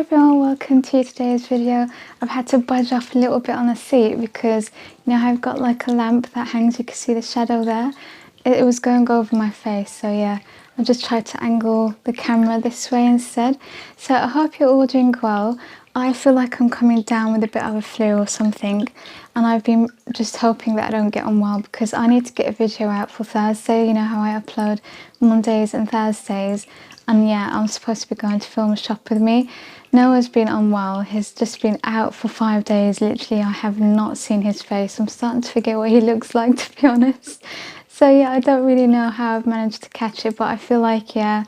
everyone, welcome to today's video. I've had to budge off a little bit on the seat because I've got like a lamp that hangs. You can see the shadow there. It was going over my face, so yeah, I just tried to angle the camera this way instead. So I hope you're all doing well. I feel like I'm coming down with a bit of a flu or something, and I've been just hoping that I don't get unwell because I need to get a video out for Thursday. You know how I upload Mondays and Thursdays, and yeah, I'm supposed to be going to film a shop with me. Noah's been unwell. He's just been out for 5 days. Literally, I have not seen his face. I'm starting to forget what he looks like, to be honest. So yeah, I don't really know how I've managed to catch it, but I feel like, yeah,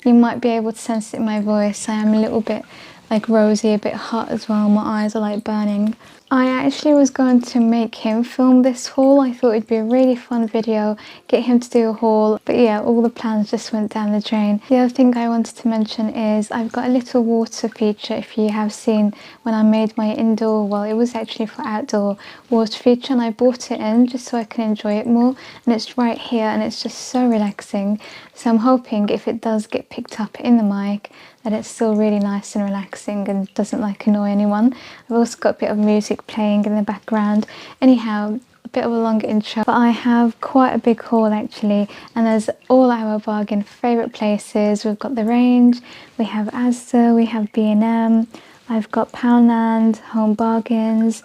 you might be able to sense it in my voice. I am a little bit like rosy, a bit hot as well. My eyes are like burning. I actually was going to make him film this haul. I thought it'd be a really fun video, get him to do a haul, but yeah, all the plans just went down the drain. The other thing I wanted to mention is I've got a little water feature. If you have seen when I made my indoor, well, it was actually for outdoor water feature, and I brought it in just so I can enjoy it more, and it's right here and it's just so relaxing. So I'm hoping if it does get picked up in the mic that it's still really nice and relaxing and doesn't like annoy anyone. I've also got a bit of music playing in the background. Anyhow, a bit of a longer intro, but I have quite a big haul actually, and there's all our bargain favourite places. We've got the Range, we have Asda, we have B&M, I've got Poundland, Home Bargains,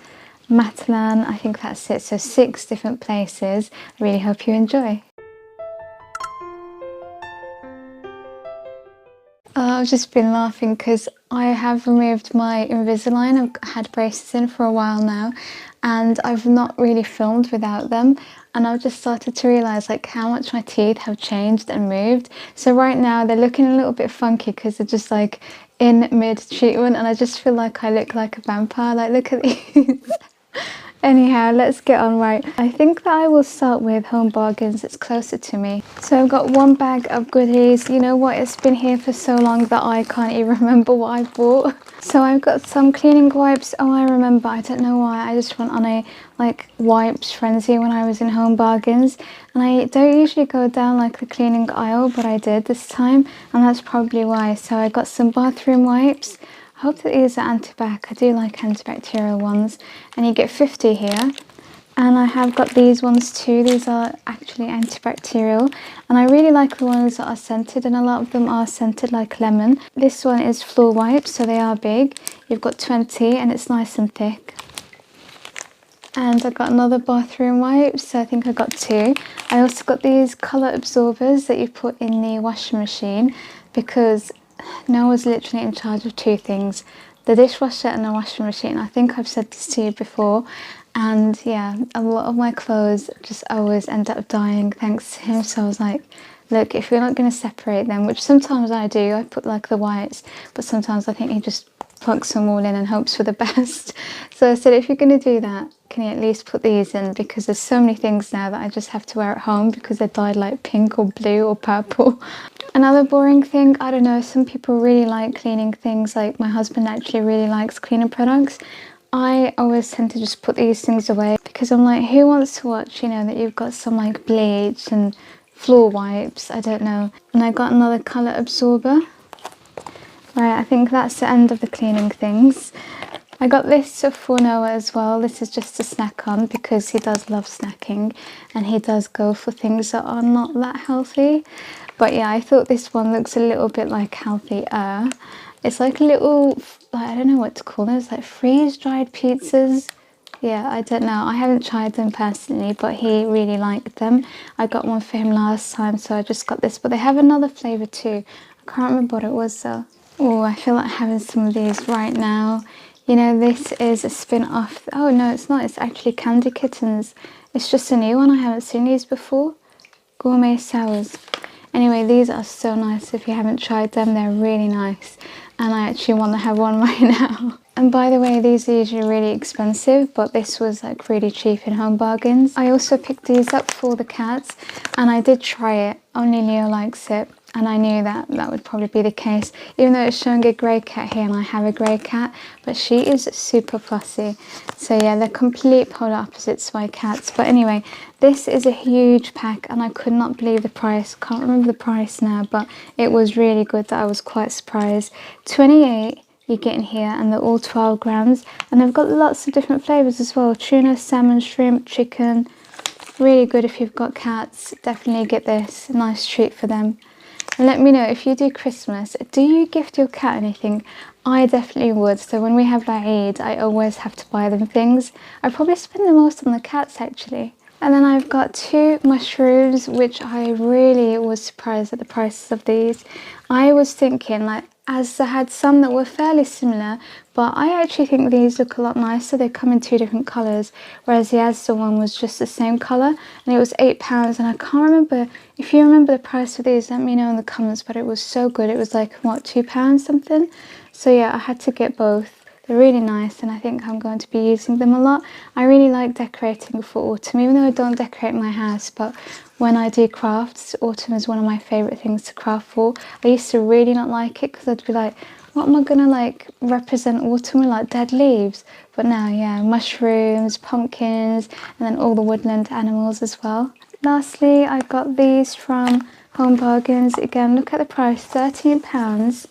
Matalan, I think that's it, so 6 different places. I really hope you enjoy. I've just been laughing because I have removed my Invisalign. I've had braces in for a while now and I've not really filmed without them, and I've just started to realise like how much my teeth have changed and moved. So right now they're looking a little bit funky because they're just like in mid-treatment, and I just feel like I look like a vampire. Like, look at these. Anyhow, let's get on. Right, I think that I will start with Home Bargains. It's closer to me. So I've got one bag of goodies. You know what, it's been here for so long that I can't even remember what I bought. So I've got some cleaning wipes. Oh, I remember, I don't know why, I just went on a like wipes frenzy when I was in Home Bargains, and I don't usually go down like the cleaning aisle, but I did this time, and that's probably why. So I got some bathroom wipes. I hope that these are anti-bac. I do like antibacterial ones, and you get 50 here. And I have got these ones too. These are actually antibacterial, and I really like the ones that are scented, and a lot of them are scented like lemon. This one is floor wipes, so they are big. You've got 20 and it's nice and thick. And I got another bathroom wipe, so I think I got 2. I also got these colour absorbers that you put in the washing machine because Noah's literally in charge of 2 things, the dishwasher and the washing machine. I think I've said this to you before, and yeah, a lot of my clothes just always end up dying thanks to him. So I was like, look, if you're not going to separate them, which sometimes I do, I put like the whites, but sometimes I think he just plugs them all in and hopes for the best. So I said, if you're going to do that, can you at least put these in, because there's so many things now that I just have to wear at home because they're dyed like pink or blue or purple. Another boring thing, I don't know, some people really like cleaning things. Like my husband actually really likes cleaning products. I always tend to just put these things away because I'm like, who wants to watch, you know, that you've got some like bleach and floor wipes, I don't know. And I got another colour absorber. Right, I think that's the end of the cleaning things. I got this for Noah as well. This is just to snack on because he does love snacking and he does go for things that are not that healthy. But yeah, I thought this one looks a little bit like healthier. It's like a little, I don't know what to call them. It's like freeze-dried pizzas. Yeah, I don't know. I haven't tried them personally, but he really liked them. I got one for him last time, so I just got this. But they have another flavour too. I can't remember what it was though. Oh, I feel like having some of these right now. You know, this is a spin-off. Oh no, it's not. It's actually Candy Kittens. It's just a new one. I haven't seen these before. Gourmet Sours. Anyway, these are so nice. If you haven't tried them, they're really nice. And I actually want to have one right now. And by the way, these are usually really expensive, but this was like really cheap in Home Bargains. I also picked these up for the cats, and I did try it. Only Leo likes it. And I knew that that would probably be the case, even though it's showing a grey cat here and I have a grey cat, but she is super fussy. So yeah, they're complete polar opposites to my cats. But anyway, this is a huge pack and I could not believe the price. Can't remember the price now, but it was really good that I was quite surprised. 28 you get in here, and they're all 12 grams, and they've got lots of different flavors as well: tuna, salmon, shrimp, chicken. Really good if you've got cats. Definitely get this, a nice treat for them. And let me know if you do Christmas, do you gift your cat anything? I definitely would. So when we have like Eid, I always have to buy them things. I probably spend the most on the cats actually. And then I've got 2 mushrooms, which I really was surprised at the prices of these. I was thinking, like, as I had some that were fairly similar, but I actually think these look a lot nicer. They come in 2 different colours, whereas the Asda one was just the same colour, and it was £8. And I can't remember, if you remember the price of these, let me know in the comments, but it was so good. It was like, what, £2 something? So yeah, I had to get both. They're really nice, and I think I'm going to be using them a lot. I really like decorating for autumn, even though I don't decorate my house, but when I do crafts, autumn is one of my favourite things to craft for. I used to really not like it because I'd be like, what am I going to like represent autumn with, like dead leaves? But now, yeah, mushrooms, pumpkins, and then all the woodland animals as well. Lastly, I got these from Home Bargains. Again, look at the price, £13.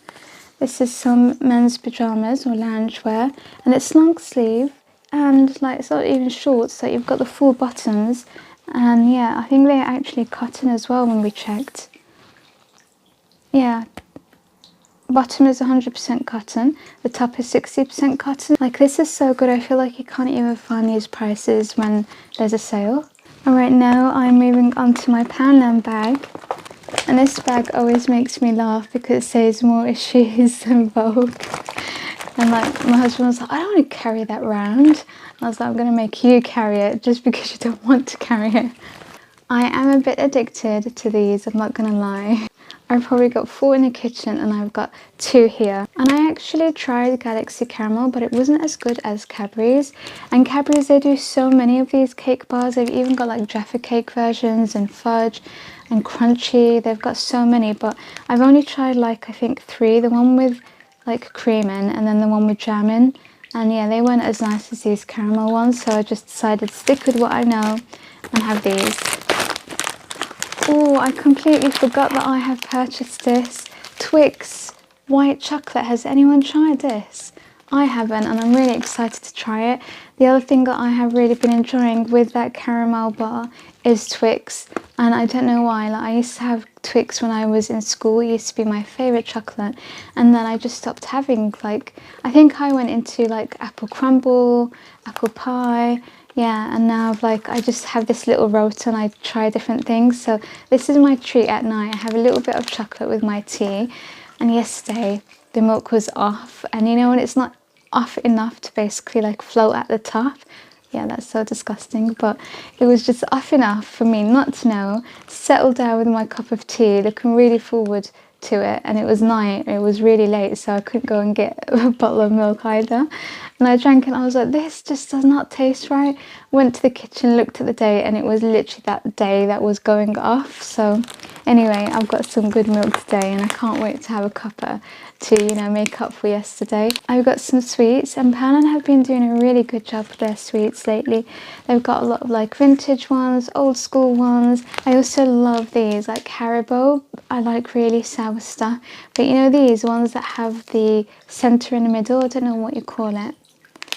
This is some men's pyjamas or loungewear, and it's long sleeve, and like it's not even short, so you've got the full buttons. And yeah, I think they're actually cotton as well when we checked. Yeah, bottom is 100% cotton, the top is 60% cotton. Like, this is so good. I feel like you can't even find these prices when there's a sale. Alright, now I'm moving on to my Poundland bag. And this bag always makes me laugh because it says more issues than Vogue. And like, my husband was like, I don't want to carry that round. I was like, I'm going to make you carry it just because you don't want to carry it. I am a bit addicted to these, I'm not going to lie. I've probably got 4 in the kitchen and I've got 2 here. And I actually tried Galaxy Caramel, but it wasn't as good as Cadbury's. And Cadbury's, they do so many of these cake bars. They've even got like Jaffa cake versions and fudge and crunchy. They've got so many, but I've only tried like, I think 3. The one with like cream in, and then the one with jam in. And yeah, they weren't as nice as these caramel ones, so I just decided to stick with what I know and have these. Oh, I completely forgot that I have purchased this. Twix white chocolate. Has anyone tried this? I haven't, and I'm really excited to try it. The other thing that I have really been enjoying with that caramel bar is Twix, and I don't know why. Like, I used to have Twix when I was in school. It used to be my favourite chocolate, and then I just stopped having, like, I think I went into like apple crumble, apple pie. Yeah, and now like I just have this little rota and I try different things. So this is my treat at night. I have a little bit of chocolate with my tea. And yesterday the milk was off, and you know when it's not off enough to basically like float at the top. Yeah, that's so disgusting, but it was just off enough for me not to know. Settled down with my cup of tea, looking really forward to it, and it was night, it was really late, so I couldn't go and get a bottle of milk either. And I drank it and I was like, this just does not taste right. Went to the kitchen, looked at the date, and it was literally that day that was going off. So anyway, I've got some good milk today, and I can't wait to have a cuppa to, you know, make up for yesterday. I've got some sweets, and Poundland have been doing a really good job with their sweets lately. They've got a lot of like vintage ones, old school ones. I also love these, like Haribo. I like really sour stuff, but you know these ones that have the centre in the middle, I don't know what you call it.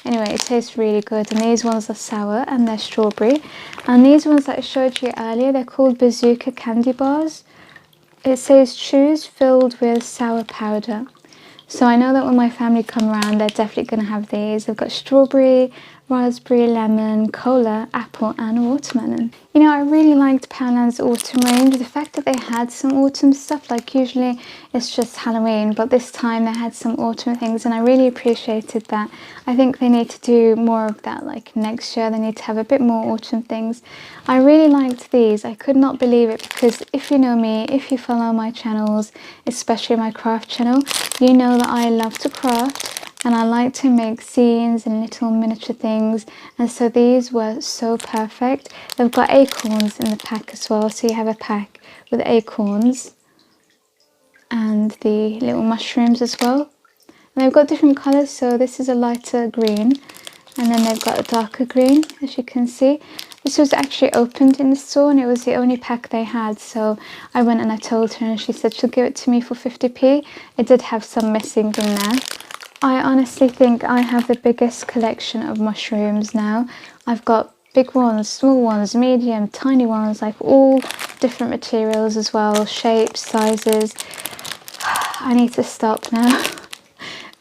Anyway, it tastes really good, and these ones are sour and they're strawberry. And these ones that I showed you earlier, they're called Bazooka candy bars. It says chews filled with sour powder. So I know that when my family come around, they're definitely going to have these. They've got strawberry, raspberry, lemon, cola, apple and watermelon. You know, I really liked Poundland's autumn range. The fact that they had some autumn stuff, like usually it's just Halloween, but this time they had some autumn things, and I really appreciated that. I think they need to do more of that, like next year they need to have a bit more autumn things. I really liked these. I could not believe it, because if you know me, if you follow my channels, especially my craft channel, you know that I love to craft. And I like to make scenes and little miniature things, and so these were so perfect. They've got acorns in the pack as well, so you have a pack with acorns and the little mushrooms as well. And they've got different colours, so this is a lighter green, and then they've got a darker green, as you can see. This was actually opened in the store, and it was the only pack they had, so I went and I told her, and she said she'll give it to me for 50p. It did have some missing in there. I honestly think I have the biggest collection of mushrooms now. I've got big ones, small ones, medium, tiny ones, like all different materials as well, shapes, sizes. I need to stop now.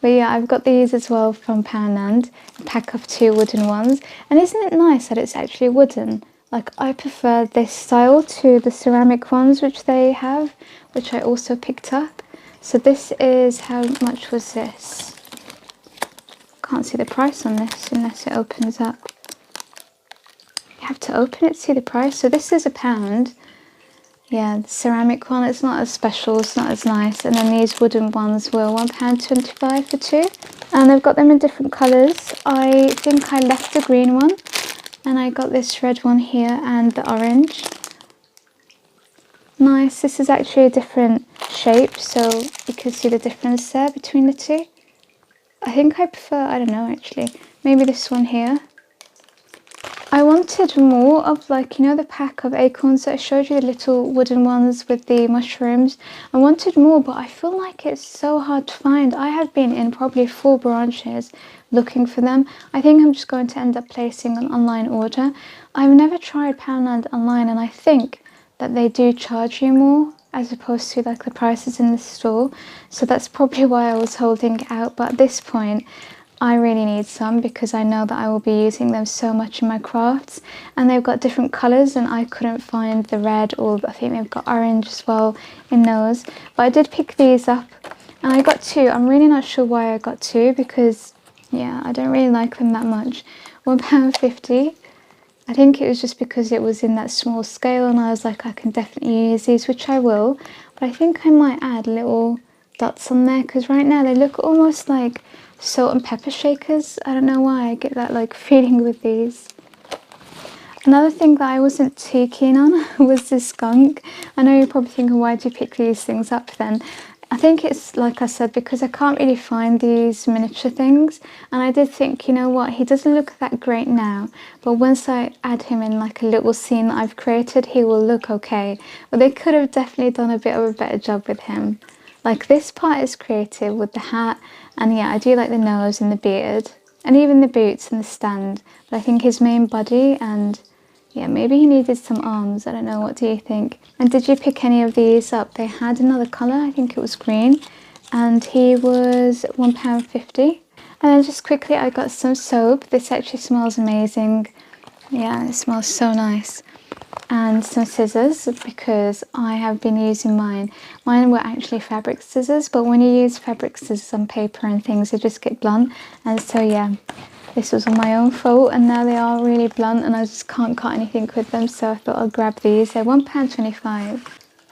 But yeah, I've got these as well from Poundland, a pack of 2 wooden ones. And isn't it nice that it's actually wooden? Like, I prefer this style to the ceramic ones which they have, which I also picked up. So this is, how much was this? Can't see the price on this unless it opens up. You have to open it to see the price. So this is £1. Yeah, the ceramic one, it's not as special, it's not as nice. And then these wooden ones were £1.25 for 2. And they've got them in different colours. I think I left the green one. And I got this red one here and the orange. Nice, this is actually a different shape, so you can see the difference there between the two. I think I prefer, I don't know actually, maybe this one here. I wanted more of, like, you know, the pack of acorns that I showed you, the little wooden ones with the mushrooms. I wanted more, but I feel like it's so hard to find. I have been in probably 4 branches looking for them. I think I'm just going to end up placing an online order. I've never tried Poundland online, and I think that they do charge you more as opposed to like the prices in the store. So that's probably why I was holding out. But at this point, I really need some because I know that I will be using them so much in my crafts. And they've got different colours, and I couldn't find the red, or I think they've got orange as well in those. But I did pick these up and I got 2. I'm really not sure why I got 2 because, yeah, I don't really like them that much. £1.50. I think it was just because it was in that small scale, and I was like, I can definitely use these, which I will. But I think I might add little dots on there because right now they look almost like salt and pepper shakers. I don't know why I get that like feeling with these. Another thing that I wasn't too keen on was this skunk. I know you're probably thinking, why do you pick these things up then? I think it's, like I said, because I can't really find these miniature things. And I did think, you know what, he doesn't look that great now, but once I add him in like a little scene that I've created, he will look okay. But they could have definitely done a bit of a better job with him. Like, this part is creative with the hat, and yeah, I do like the nose and the beard, and even the boots and the stand. But I think his main body, and yeah, maybe he needed some arms. I don't know, what do you think? And did you pick any of these up? They had another colour, I think it was green, and he was £1.50. And then just quickly, I got some soap. This actually smells amazing. Yeah, it smells so nice. And some scissors, because I have been using mine. Mine were actually fabric scissors, but when you use fabric scissors on paper and things, they just get blunt. And so yeah, this was my own fault, and now they are really blunt and I just can't cut anything with them, so I thought I'll grab these. They're £1.25.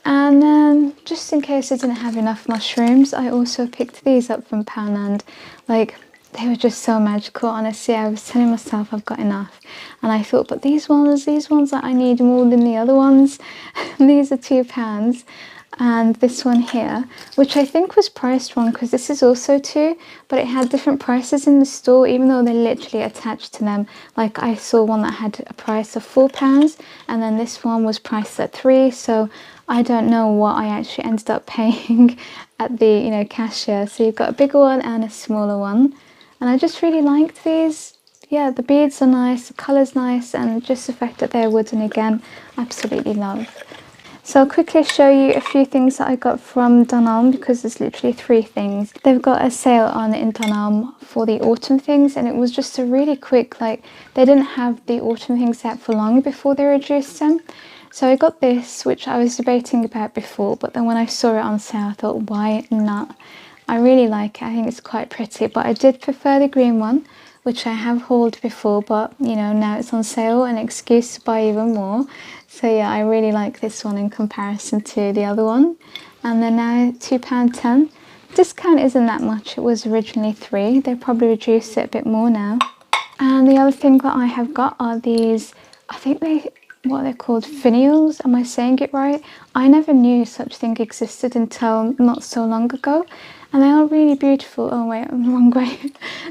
And then, just in case I didn't have enough mushrooms, I also picked these up from Poundland. Like, they were just so magical, honestly. I was telling myself I've got enough. And I thought, but these ones that I need more than the other ones. These are £2. And this one here, which I think was priced wrong because this is also 2, but it had different prices in the store, even though they're literally attached to them. Like, I saw one that had a price of £4, and then this one was priced at 3, so I don't know what I actually ended up paying at the, you know, cashier. So you've got a bigger one and a smaller one. And I just really liked these. Yeah, the beads are nice, the colour's nice, and just the fact that they're wooden again, absolutely love. So I'll quickly show you a few things that I got from Dunelm, because there's literally 3 things. They've got a sale on in Dunelm for the autumn things, and it was just a really quick, like, they didn't have the autumn things out for long before they reduced them. So I got this, which I was debating about before, but then when I saw it on sale, I thought, why not? I really like it. I think it's quite pretty, but I did prefer the green one, which I have hauled before, but you know, now it's on sale, an excuse to buy even more. So yeah, I really like this one in comparison to the other one. And they're now £2.10. Discount isn't that much. It was originally 3. They probably reduced it a bit more now. And the other thing that I have got are these, I think what they're called, finials. Am I saying it right? I never knew such thing existed until not so long ago. And they are really beautiful. Oh wait, I'm the wrong way.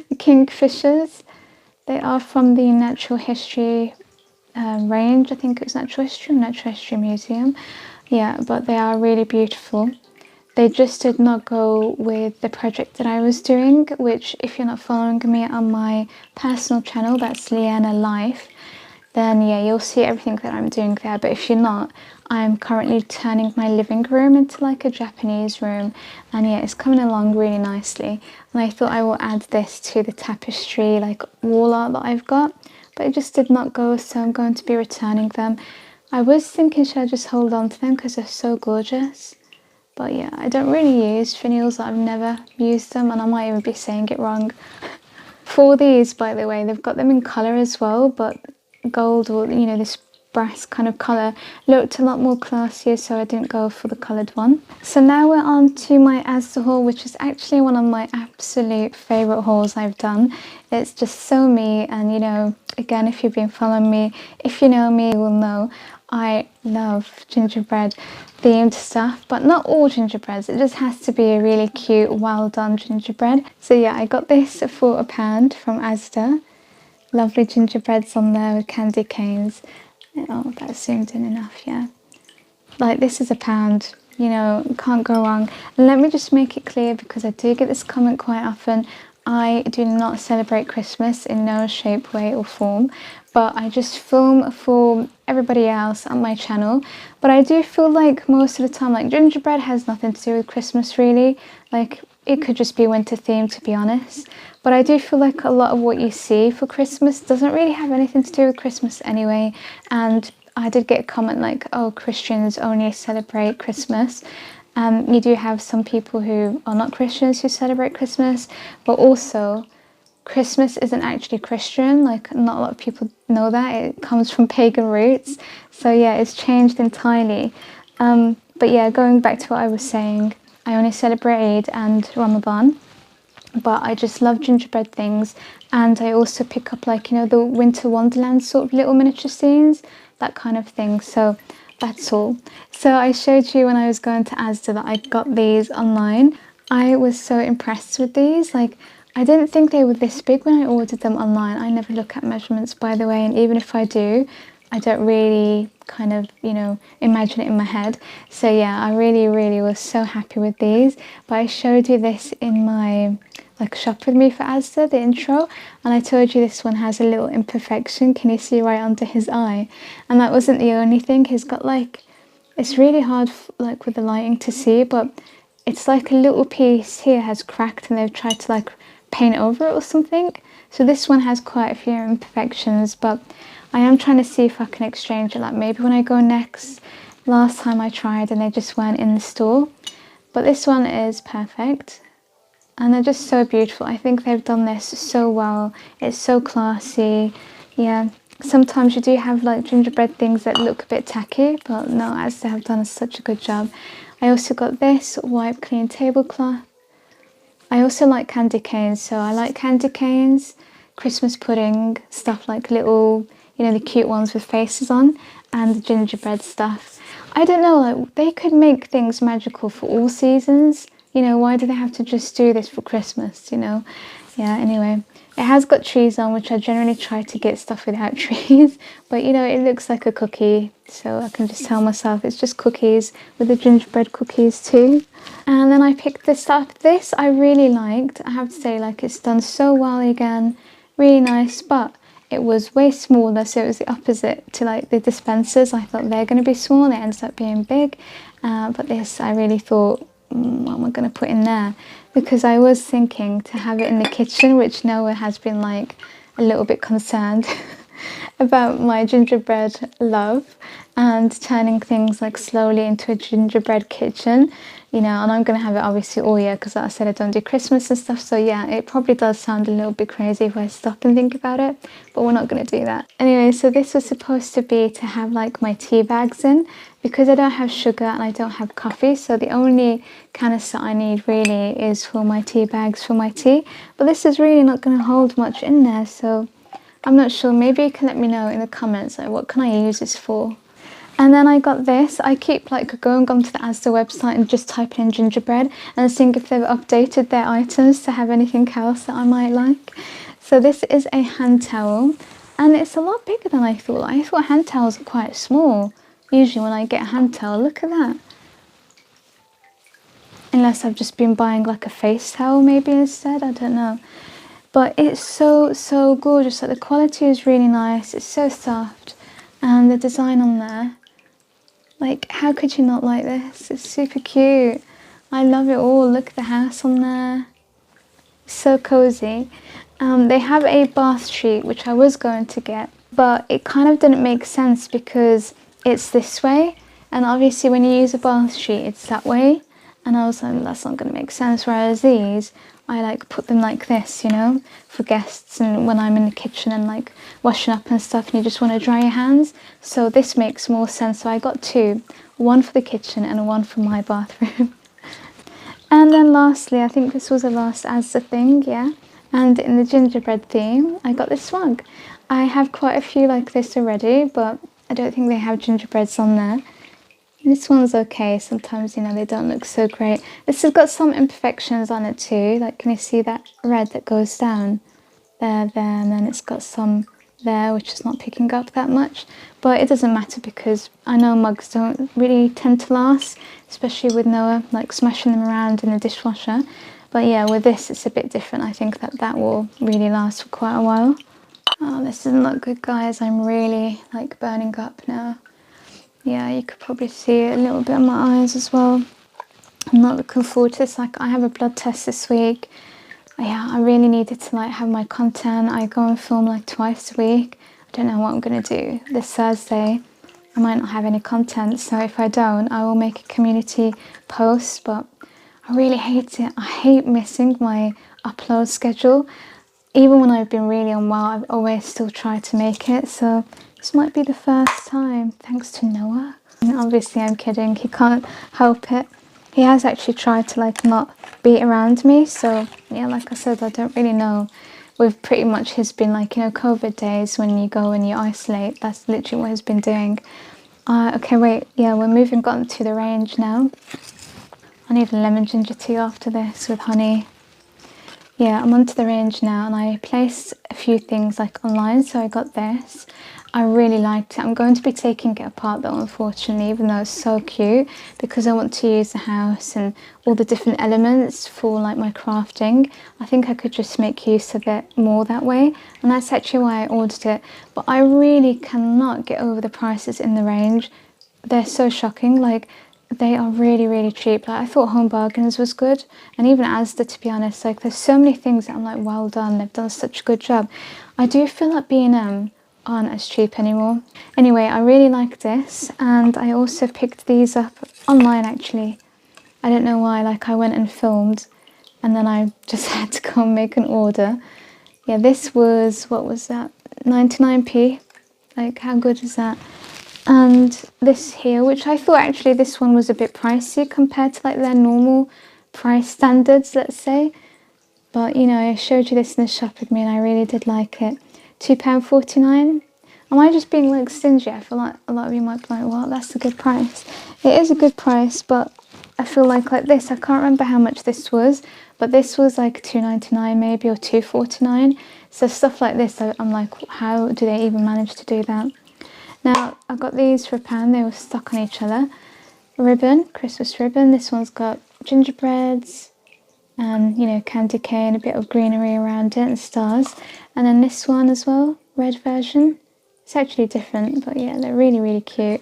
The kingfishers. They are from the Natural History range. I think it was Natural History Museum. Yeah, but they are really beautiful. they just did not go with the project that I was doing, which if you're not following me on my personal channel, that's Liyana Life, then yeah, you'll see everything that I'm doing there. But if you're not, I'm currently turning my living room into like a Japanese room, and yeah, it's coming along really nicely. And I thought I will add this to the tapestry like wall art that I've got, but it just did not go, so I'm going to be returning them. I was thinking, should I just hold on to them because they're so gorgeous? But yeah, I don't really use finials. I've never used them, and I might even be saying it wrong. For these, by the way, they've got them in colour as well, but gold, or you know, this brass kind of colour looked a lot more classier, so I didn't go for the coloured one. So now we're on to my Asda haul, which is actually one of my absolute favourite hauls I've done. It's just so me, and you know, again, if you've been following me, if you know me, you will know I love gingerbread themed stuff, but not all gingerbreads. It just has to be a really cute, well done gingerbread. So yeah, I got this for £1 from Asda. Lovely gingerbreads on there with candy canes. Oh, that's zoomed in enough, yeah. Like, this is £1, you know, can't go wrong. And let me just make it clear, because I do get this comment quite often, I do not celebrate Christmas in no shape, way or form, but I just film for everybody else on my channel. But I do feel like most of the time, like, gingerbread has nothing to do with Christmas really. Like, it could just be winter themed, to be honest. But I do feel like a lot of what you see for Christmas doesn't really have anything to do with Christmas anyway. And I did get a comment like, oh, Christians only celebrate Christmas. You do have some people who are not Christians who celebrate Christmas, but also Christmas isn't actually Christian. Like, not a lot of people know that. It comes from pagan roots. So yeah, it's changed entirely. But yeah, going back to what I was saying, I only celebrate Eid and Ramadan, but I just love gingerbread things. And I also pick up, like, you know, the winter wonderland sort of little miniature scenes, that kind of thing. So that's all. So I showed you when I was going to Asda that I got these online. I was so impressed with these. Like, I didn't think they were this big when I ordered them online. I never look at measurements, by the way, and even if I do, I don't really kind of, you know, imagine it in my head. So yeah, I really was so happy with these. But I showed you this in my like shop with me for Asda, the intro, and I told you this one has a little imperfection. Can you see right under his eye? And that wasn't the only thing. He's got like, it's really hard like with the lighting to see, but it's like a little piece here has cracked and they've tried to like paint over it or something. So this one has quite a few imperfections, but I am trying to see if I can exchange it, like maybe when I go next. Last time I tried and they just weren't in the store, but this one is perfect. And they're just so beautiful. I think they've done this so well. It's so classy. Yeah, sometimes you do have like gingerbread things that look a bit tacky, but no, as they have done such a good job. I also got this wipe clean tablecloth. I also like candy canes, so I like candy canes, Christmas pudding, stuff like little, you know, the cute ones with faces on, and the gingerbread stuff. I don't know, like, they could make things magical for all seasons. You know, why do they have to just do this for Christmas, you know? Yeah, anyway. It has got trees on, which I generally try to get stuff without trees. But, you know, it looks like a cookie. So I can just tell myself it's just cookies with the gingerbread cookies too. And then I picked this up. This I really liked. I have to say, like, it's done so well again. Really nice. But it was way smaller. So it was the opposite to, like, the dispensers. I thought they're going to be small. It ends up being big. But this, I really thought, what am I going to put in there? Because I was thinking to have it in the kitchen, which Noah has been like a little bit concerned about my gingerbread love and turning things like slowly into a gingerbread kitchen, you know, and I'm going to have it obviously all year because like I said, I don't do Christmas and stuff. So yeah, it probably does sound a little bit crazy if I stop and think about it, but we're not going to do that. Anyway, so this was supposed to be to have like my tea bags in, because I don't have sugar and I don't have coffee, so the only canister I need really is for my tea bags for my tea. But this is really not going to hold much in there, so I'm not sure. Maybe you can let me know in the comments, like, what can I use this for? And then I got this. I keep like going onto the Asda website and just typing in gingerbread and seeing if they've updated their items to have anything else that I might like. So this is a hand towel, and it's a lot bigger than I thought. I thought hand towels are quite small. Usually when I get a hand towel, look at that. unless I've just been buying like a face towel maybe instead, I don't know. But it's so gorgeous. Like the quality is really nice, it's so soft, and the design on there, like how could you not like this? It's super cute. I love it all. Look at the house on there, so cozy. They have a bath sheet which I was going to get, but it kind of didn't make sense because it's this way, and obviously when you use a bath sheet it's that way, and I was like, that's not going to make sense. Whereas these, I like put them like this, you know, for guests and when I'm in the kitchen and like washing up and stuff and you just want to dry your hands. So this makes more sense. So I got two, one for the kitchen and one for my bathroom. And then lastly, I think this was the last Asda thing, yeah. And in the gingerbread theme, I got this mug. I have quite a few like this already, but I don't think they have gingerbreads on there. This one's okay. Sometimes, you know, they don't look so great. This has got some imperfections on it too. Like, can you see that red that goes down? There, and then it's got some there, which is not picking up that much. But it doesn't matter because I know mugs don't really tend to last, especially with Noah, like smashing them around in the dishwasher. But yeah, with this, it's a bit different. I think that will really last for quite a while. Oh, this doesn't look good, guys. I'm really, like, burning up now. Yeah, you could probably see it a little bit on my eyes as well. I'm not looking forward to this. Like, I have a blood test this week. Yeah, I really needed to like have my content. I go and film like twice a week. I don't know what I'm gonna do. This Thursday, I might not have any content. So if I don't, I will make a community post, but I really hate it. I hate missing my upload schedule. Even when I've been really unwell, I've always still tried to make it. So this might be the first time, thanks to Noah. And obviously I'm kidding, he can't help it. He has actually tried to like not be around me, so yeah, like I said, I don't really know. We've pretty much, he's been like, you know, COVID days when you go and you isolate, that's literally what he's been doing. Okay, wait, yeah, we're moving on to the range now. I need a lemon ginger tea after this with honey. Yeah, I'm onto the range now, and I placed a few things like online, so I got this. I really liked it. I'm going to be taking it apart though, unfortunately, even though it's so cute, because I want to use the house and all the different elements for like my crafting. I think I could just make use of it more that way, and that's actually why I ordered it. But I really cannot get over the prices in the range. They're so shocking. Like, they are really cheap. Like, I thought Home Bargains was good, and even Asda, to be honest. Like, there's so many things that I'm like, well done, they've done such a good job. I do feel like B&M aren't as cheap anymore. Anyway, I really like this, and I also picked these up online actually. I don't know why, like I went and filmed and then I just had to go and make an order. Yeah, this was, what was that, 99p? Like, how good is that? And this here, which I thought actually this one was a bit pricey compared to like their normal price standards, let's say. But you know, I showed you this in the shop with me and I really did like it. £2.49. Am I just being like stingy? I feel like a lot of you might be like, well, that's a good price. It is a good price, but I feel like this, I can't remember how much this was, but this was like £2.99 maybe, or £2.49. So stuff like this, I'm like, how do they even manage to do that? Now, I got these for £1. They were stuck on each other. Ribbon, Christmas ribbon. This one's got gingerbreads and, you know, candy cane, a bit of greenery around it and stars. And then this one as well, red version. It's actually different, but yeah, they're really cute.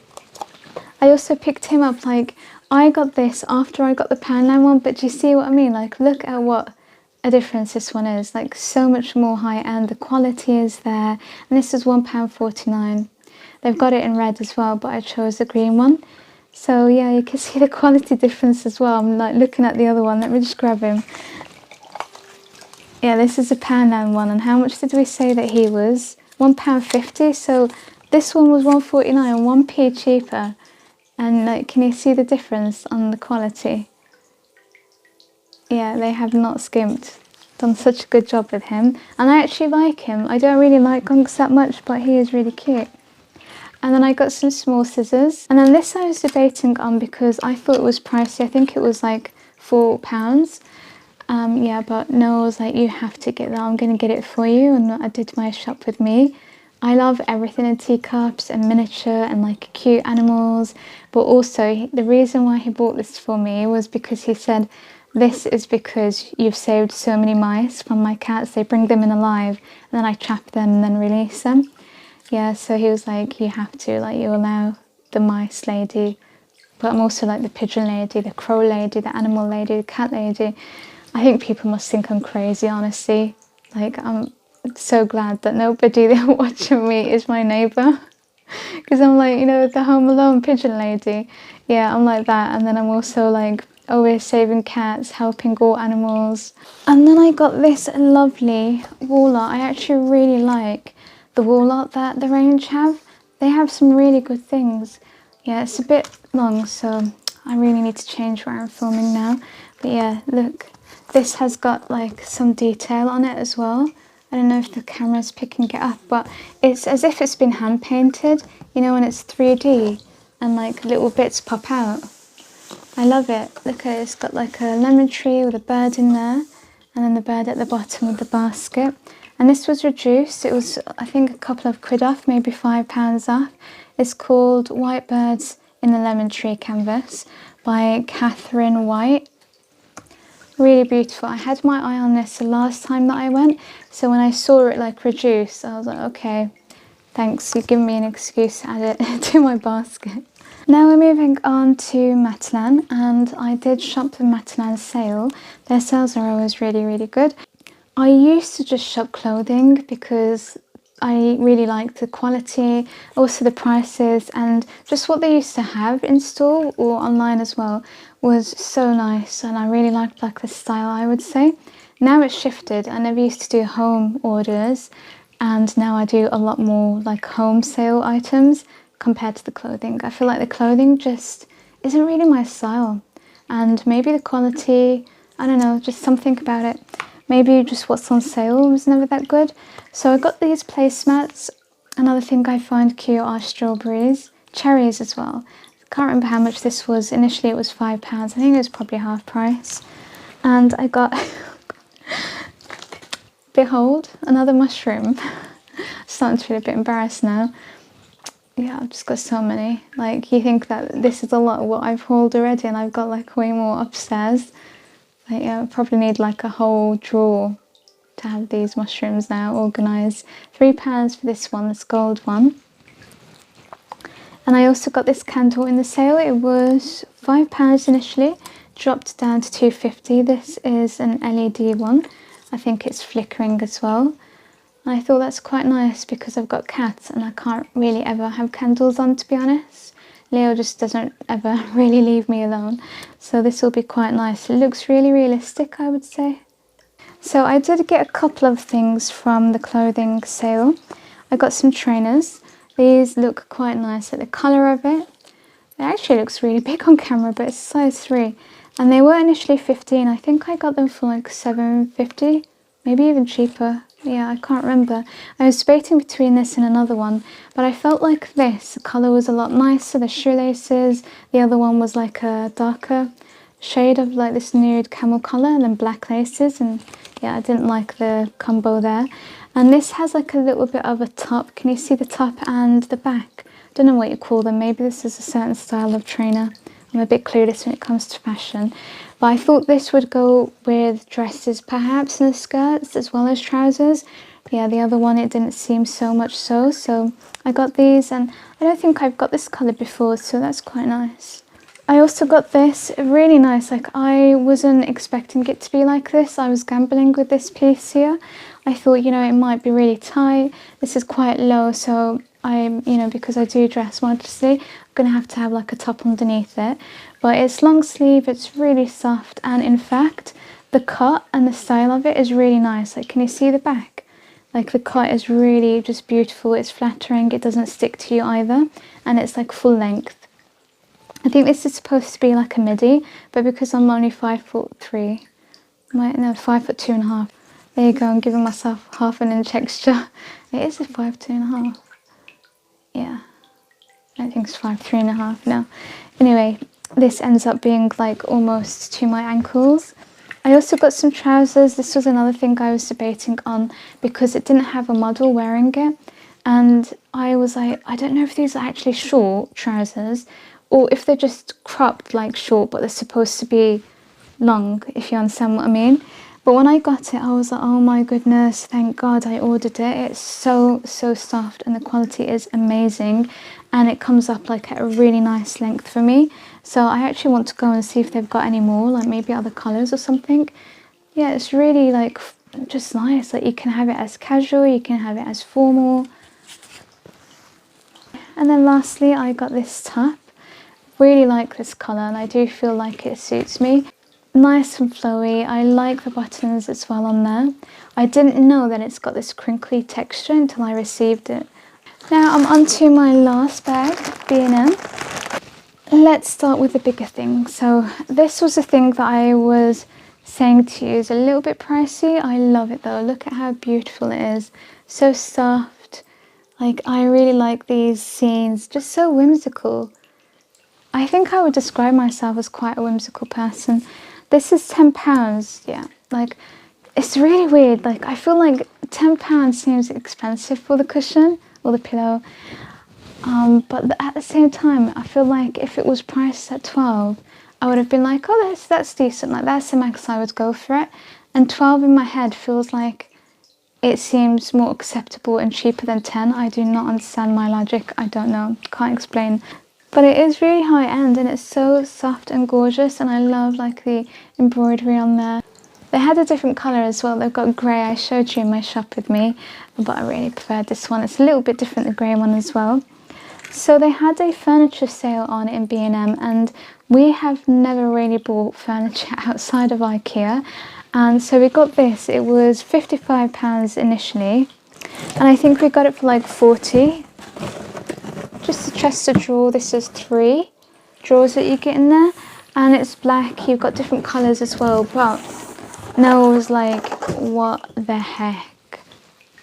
I also picked him up, like, I got this after I got the Poundland one, but do you see what I mean? Like, look at what a difference this one is. Like, so much more high-end. The quality is there. And this is £1.49. They've got it in red as well, but I chose the green one. So yeah, you can see the quality difference as well. I'm like looking at the other one. Let me just grab him. Yeah, this is a Poundland one. And how much did we say that he was? £1.50. So this one was £1.49, 1p cheaper. And like, can you see the difference on the quality? Yeah, they have not skimped. Done such a good job with him. And I actually like him. I don't really like gonks that much, but he is really cute. And then I got some small scissors. And then this I was debating on because I thought it was pricey. I think it was like £4. Yeah, but Noah was like, you have to get that. I'm going to get it for you. And I did my shop with me. I love everything in teacups and miniature and like cute animals, but also the reason why he bought this for me was because he said, this is because you've saved so many mice from my cats. They bring them in alive and then I trap them and then release them. Yeah, so he was like, you have to, like, you allow the mice lady, but I'm also like the pigeon lady, the crow lady, the animal lady, the cat lady. I think people must think I'm crazy, honestly. Like, I'm so glad that nobody watching me is my neighbour. Because I'm like, you know, the Home Alone pigeon lady. Yeah, I'm like that. And then I'm also like always saving cats, helping all animals. And then I got this lovely wall art. I actually really like the wall art that the range have. They have some really good things. Yeah, it's a bit long, so I really need to change where I'm filming now. But yeah, look, this has got like some detail on it as well. I don't know if the camera's picking it up, but it's as if it's been hand painted, you know, when it's 3D and like little bits pop out. I love it. Look at it, it's got like a lemon tree with a bird in there, and then the bird at the bottom with the basket. And this was reduced. It was, I think, a couple of quid off, maybe £5 off. It's called White Birds in the Lemon Tree Canvas by Catherine White. Really beautiful. I had my eye on this the last time that I went, so when I saw it like reduced, I was like, okay, thanks, you've given me an excuse to add it to my basket. Now we're moving on to Matalan, and I did shop the Matalan sale. Their sales are always really, really good. I used to just shop clothing because I really liked the quality, also the prices, and just what they used to have in store or online as well was so nice, and I really liked like the style, I would say. Now it's shifted. I never used to do home orders, and now I do a lot more like home sale items compared to the clothing. I feel like the clothing just isn't really my style, and maybe the quality, I don't know, just something about it. Maybe just what's on sale was never that good. So I got these placemats. Another thing I find cute are strawberries, cherries as well. I can't remember how much this was. Initially it was £5. I think it was probably half price. And I got, behold, another mushroom. I'm starting to feel a bit embarrassed now. Yeah, I've just got so many. Like, you think that this is a lot of what I've hauled already, and I've got like way more upstairs. Like, yeah, I probably need like a whole drawer to have these mushrooms now organised. £3 for this one, this gold one. And I also got this candle in the sale. It was £5 initially, dropped down to £2.50. This is an LED one. I think it's flickering as well. And I thought that's quite nice because I've got cats and I can't really ever have candles on, to be honest. Leo just doesn't ever really leave me alone. So this will be quite nice. It looks really realistic, I would say. So I did get a couple of things from the clothing sale. I got some trainers. These look quite nice at the colour of it. It actually looks really big on camera, but it's size 3. And they were initially 15. I think I got them for like £7.50, maybe even cheaper. Yeah, I can't remember. I was debating between this and another one, but I felt like this, the colour was a lot nicer, the shoelaces. The other one was like a darker shade of like this nude camel colour and then black laces, and yeah, I didn't like the combo there. And this has like a little bit of a top. Can you see the top and the back? I don't know what you call them. Maybe this is a certain style of trainer. I'm a bit clueless when it comes to fashion. But I thought this would go with dresses perhaps, and the skirts as well as trousers. Yeah, the other one, it didn't seem so much so I got these, and I don't think I've got this colour before, so that's quite nice. I also got this, really nice. Like, I wasn't expecting it to be like this. I was gambling with this piece here. I thought, you know, it might be really tight. This is quite low, so you know, because I do dress modestly, I'm going to have like a top underneath it. But it's long sleeve, it's really soft, and in fact, the cut and the style of it is really nice. Like, can you see the back? Like, the cut is really just beautiful. It's flattering, it doesn't stick to you either, and it's like full length. I think this is supposed to be like a midi, but because I'm only 5'3", no, 5'2.5". There you go, I'm giving myself half an inch extra. It is a 5'2.5". Yeah, I don't think it's 5'3.5", no. Anyway, this ends up being like almost to my ankles. I also got some trousers. This was another thing I was debating on because it didn't have a model wearing it. and I was like, I don't know if these are actually short trousers or if they're just cropped like short, but they're supposed to be long, if you understand what I mean. But when I got it, I was like, oh my goodness, thank God I ordered it. It's so soft and the quality is amazing, and it comes up like at a really nice length for me. So I actually want to go and see if they've got any more, like maybe other colours or something. Yeah, it's really like just nice. Like you can have it as casual, you can have it as formal. And then lastly, I got this top. Really like this colour, and I do feel like it suits me. Nice and flowy. I like the buttons as well on there. I didn't know that it's got this crinkly texture until I received it. Now I'm on to my last bag, B&M. Let's start with the bigger thing. So this was the thing that I was saying to you is a little bit pricey. I love it though. Look at how beautiful it is. So soft. Like I really like these scenes. Just so whimsical. I think I would describe myself as quite a whimsical person. This is £10, yeah. Like, it's really weird. Like, I feel like £10 seems expensive for the cushion or the pillow. But at the same time, I feel like if it was priced at 12, I would have been like, oh, that's decent. Like, that's the max I would go for it. And 12 in my head feels like it seems more acceptable and cheaper than 10. I do not understand my logic. I don't know. Can't explain. But it is really high end and it's so soft and gorgeous, and I love like the embroidery on there. They had a different colour as well. They've got grey. I showed you in my shop with me, but I really preferred this one. It's a little bit different, the grey one as well. So they had a furniture sale on in B&M, and we have never really bought furniture outside of IKEA. And so we got this. It was £55 initially, and I think we got it for like 40. Just a chest of drawer. This is 3 drawers that you get in there, and it's black. You've got different colours as well, but Noah was like, what the heck?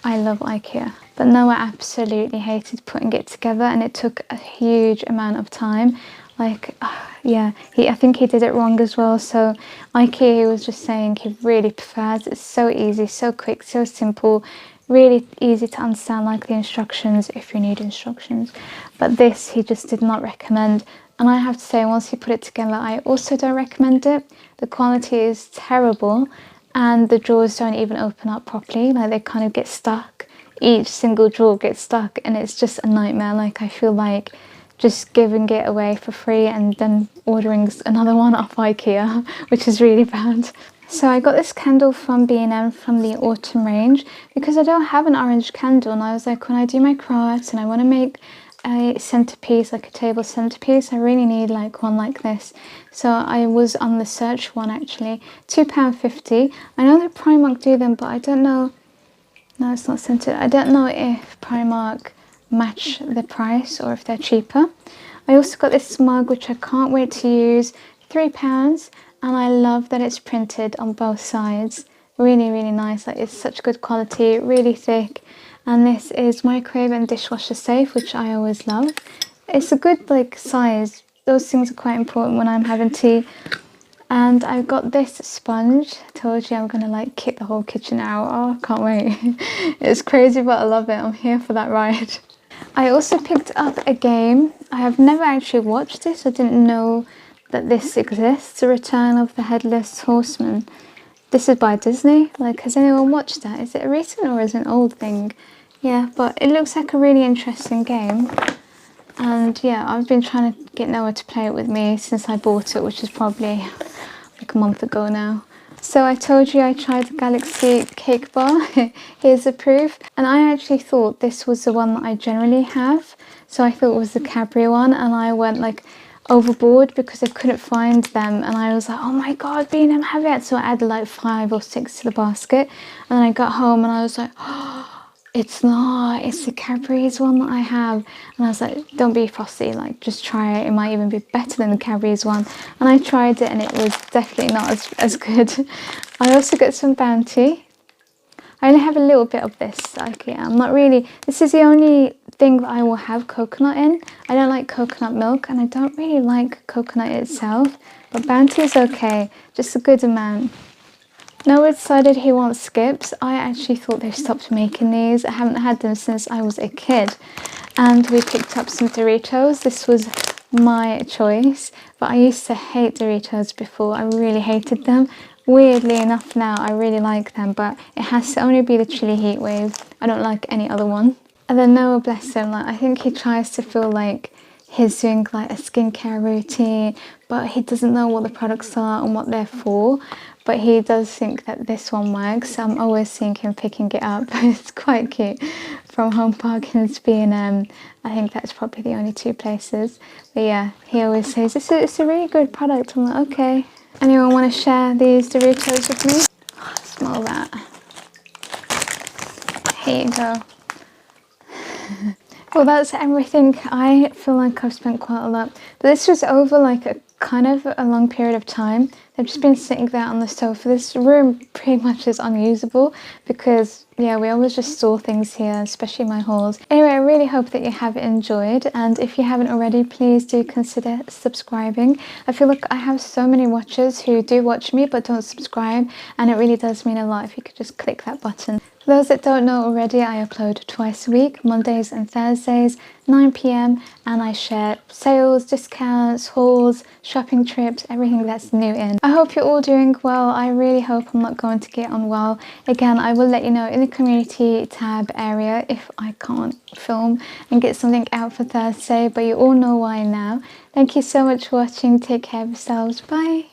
I love IKEA. But Noah absolutely hated putting it together, and it took a huge amount of time. Like, yeah, I think he did it wrong as well. So IKEA, he was just saying he really prefers. It's so easy, so quick, so simple. Really easy to understand, like the instructions if you need instructions. But this he just did not recommend, and I have to say, once you put it together, I also don't recommend it. The quality is terrible, and the drawers don't even open up properly. Like they kind of get stuck. Each single drawer gets stuck, and it's just a nightmare. Like I feel like just giving it away for free and then ordering another one off IKEA, which is really bad. So I got this candle from B&M from the autumn range because I don't have an orange candle, and I was like, when I do my crafts and I want to make a centerpiece, like a table centerpiece, I really need like one like this. So I was on the search one actually, £2.50. I know that Primark do them, but I don't know. No, it's not scented. I don't know if Primark match the price or if they're cheaper. I also got this mug which I can't wait to use, £3. And I love that it's printed on both sides. Really, really nice. Like it's such good quality, really thick. And this is microwave and dishwasher safe, which I always love. It's a good like size. Those things are quite important when I'm having tea. And I've got this sponge. I told you I'm gonna like kick the whole kitchen out. Oh, I can't wait. It's crazy, but I love it. I'm here for that ride. I also picked up a game. I have never actually watched this. I didn't know that this exists, The Return of the Headless Horseman. This is by Disney. Like, has anyone watched that? Is it a recent or is it an old thing? Yeah, but it looks like a really interesting game. And yeah, I've been trying to get Noah to play it with me since I bought it, which is probably like a month ago now. So I told you I tried the Galaxy cake bar. Here's the proof. And I actually thought this was the one that I generally have. So I thought it was the Cadbury one, and I went like overboard because I couldn't find them, and I was like, oh my god, B&M have it. So I added like 5 or 6 to the basket, and then I got home and I was like, oh, it's not, it's the Cadbury's one that I have. And I was like, don't be fussy, like just try it, it might even be better than the Cadbury's one. And I tried it and it was definitely not as good. I also got some Bounty. I only have a little bit of this, like yeah, I'm not really, this is the only thing that I will have coconut in. I don't like coconut milk, and I don't really like coconut itself, but Bounty is okay, just a good amount. Noah decided he wants skips. I actually thought they stopped making these. I haven't had them since I was a kid. And we picked up some Doritos. This was my choice, but I used to hate Doritos before. I really hated them. Weirdly enough now I really like them, but it has to only be the chili heat wave. I don't like any other one. And then Noah, bless him, like I think he tries to feel like he's doing like a skincare routine, but he doesn't know what the products are and what they're for. But he does think that this one works, so I'm always seeing him picking it up. It's quite cute. From Home Park and Spain, I think that's probably the only two places. But yeah, he always says, it's a really good product. I'm like, okay. Anyone want to share these Doritos with me? Oh, smell that. Here you go. Well, that's everything. I feel like I've spent quite a lot. But this was over like a kind of a long period of time. They've just been sitting there on the sofa. This room pretty much is unusable because, yeah, we always just store things here, especially my hauls. Anyway, I really hope that you have enjoyed. And if you haven't already, please do consider subscribing. I feel like I have so many watchers who do watch me but don't subscribe. And it really does mean a lot if you could just click that button. For those that don't know already, I upload twice a week, Mondays and Thursdays, 9 p.m, and I share sales, discounts, hauls, shopping trips, everything that's new in. I hope you're all doing well. I really hope I'm not going to get unwell. Again, I will let you know in the community tab area if I can't film and get something out for Thursday, but you all know why now. Thank you so much for watching. Take care of yourselves. Bye.